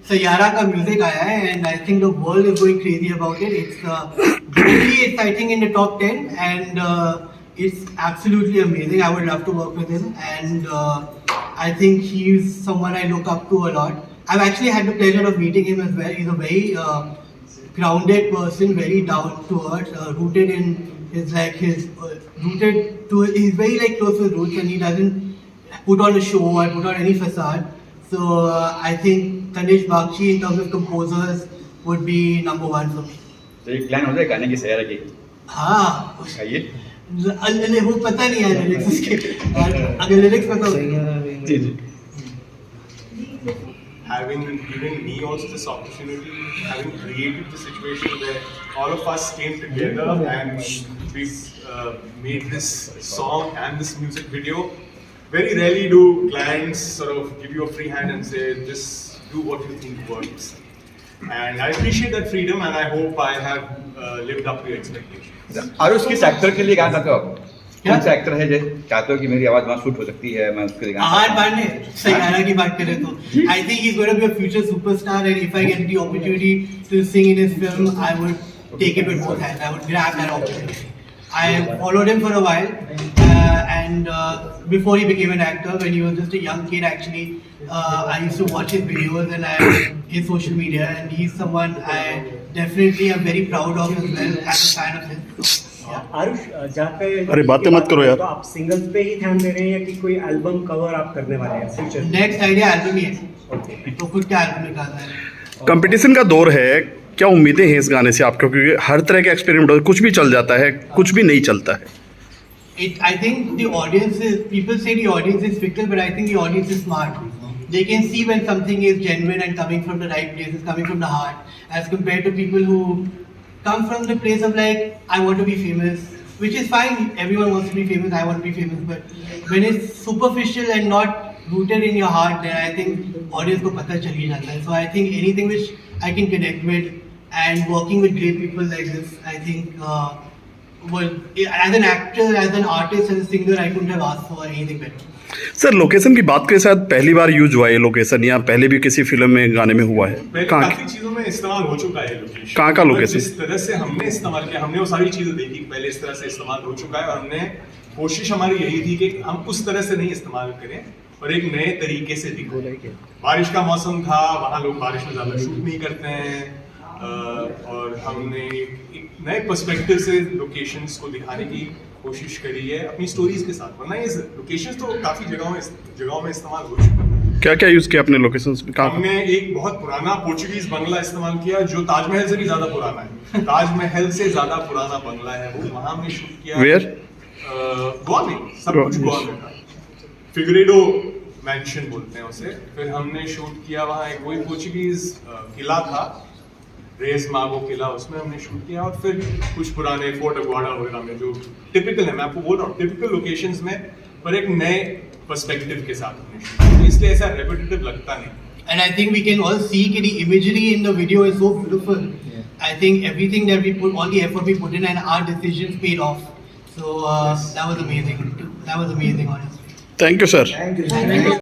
Sayara का music आया है and I think the world is going crazy about it. It's exciting in the top 10 and it's absolutely amazing. I would love to work with him and I think he's someone I look up to a lot. I've actually had the pleasure of meeting him as well. He's a very grounded person, very down to earth, rooted in his he's very like close to his roots and he doesn't put on a show or put on any facade. So I think Tanish Bakshi in terms of composers would be number one for me. तो एक plan हो जाए गाने की सैरा की हाँ आइए वो पता नहीं है लिरिक्स उसके अगर लिरिक्स पता हो जी जी having given me also this opportunity, having created the situation where all of us came together and we've made this song and this music video. Very rarely do clients sort of give you a free hand and say, just do what you think works. And I appreciate that freedom and I hope I have lived up to your expectations. Aarush किस actor के लिए गाना चाहते हो आप? कौन सा actor है जो चाहते हो कि मेरी आवाज वहाँ शूट हो सकती है मैं उसके लिए गाना आहार पांडे सैयारा की बात करें तो I think he's going to be a future superstar and if I get the opportunity to sing in his film I would take it with both hands. I would grab that opportunity. I followed him for a while and before he became an actor when he was just a young kid actually I used to watch his videos and his social media and he's someone I definitely am very proud of as well as a fan of his. Aarush जहाँ पे अरे बातें मत करो यार। तो आप singles पे ही ध्यान दे रहे हैं या कि कोई एल्बम कवर आप करने वाले हैं फ्यूचर में? नेक्स्ट आइडिया एल्बम ही है तो खुद क्या एल्बम निकालना है कंपटीशन का दौर है, क्या उम्मीदें हैं इस गाने से आपको? क्योंकि हर तरह के एक्सपेरिमेंट होता है, कुछ भी चल जाता है, कुछ भी नहीं चलता है. I think the audience is, people say the audience is fickle, but I think the audience is smart. They can see when something is genuine and coming from the right place, it's coming from the heart, as compared to people who come from the place of like, I want to be famous, which is fine, everyone wants to be famous, I want to be famous, but when it's superficial and not rooted in your heart, then I think audience को पता चल ही जाता है. So I think anything which I can connect with and working with great people like this, I think, well, as an actor, as an artist, as a singer, I couldn't have asked for anything better. Sir location की बात करें, शायद पहली बार use हुआ है location या पहले भी किसी फिल्म में गाने में हुआ है? कहाँ काफी चीजों में इस्तेमाल हो चुका है लोकेशन. कहाँ का लोकेशन? जिस तरह से हमने इस्तेमाल किया, हमने वो सारी चीजें देखी पहले इस तरह से इस्तेमाल हो चुका है और हमने कोशिश हमारी यही थी कि हम उस तरह से नहीं इस्तेमाल करें और एक नए तरीके से दिखाएं. बारिश का मौसम था, वहाँ लोग बारिश में ज्यादा शूट नहीं करते हैं और हमने एक नए पर्सपेक्टिव से लोकेशंस को दिखाने की कोशिश करी है अपनी स्टोरीज के साथ. वरना ये लोकेशंस तो काफी जगहों में इस्तेमाल हो चुके हैं. क्या क्या यूज किया अपने लोकेशंस में? हमने एक बहुत पुराना पोर्चुगीज बंगला इस्तेमाल किया जो ताजमहल से भी ज्यादा पुराना है. ताजमहल से ज्यादा पुराना बंगला है वो, वहां हमने शूट किया. वेयर? गोवा में. सब कुछ गोवा में था. फिगरेडो मैंशन बोलते हैं उसे. फिर हमने शूट किया वहाँ एक कोई पोर्चुगीज किला था, रेस मागो किला, उसमें हमने शूट किया. और फिर कुछ पुराने फोर्ट अग्वाडा वगैरह में जो टिपिकल है, मैं आपको बोल रहा हूँ टिपिकल लोकेशंस में, पर एक नए पर्सपेक्टिव के साथ हमने शूट किया, इसलिए ऐसा रेपिटेटिव लगता नहीं. And I think we can all see that the imagery in the video is so beautiful. I think everything that we put, all the effort we put in and our decisions paid off. So that was amazing. That was amazing, honestly. Thank you sir. Thank you.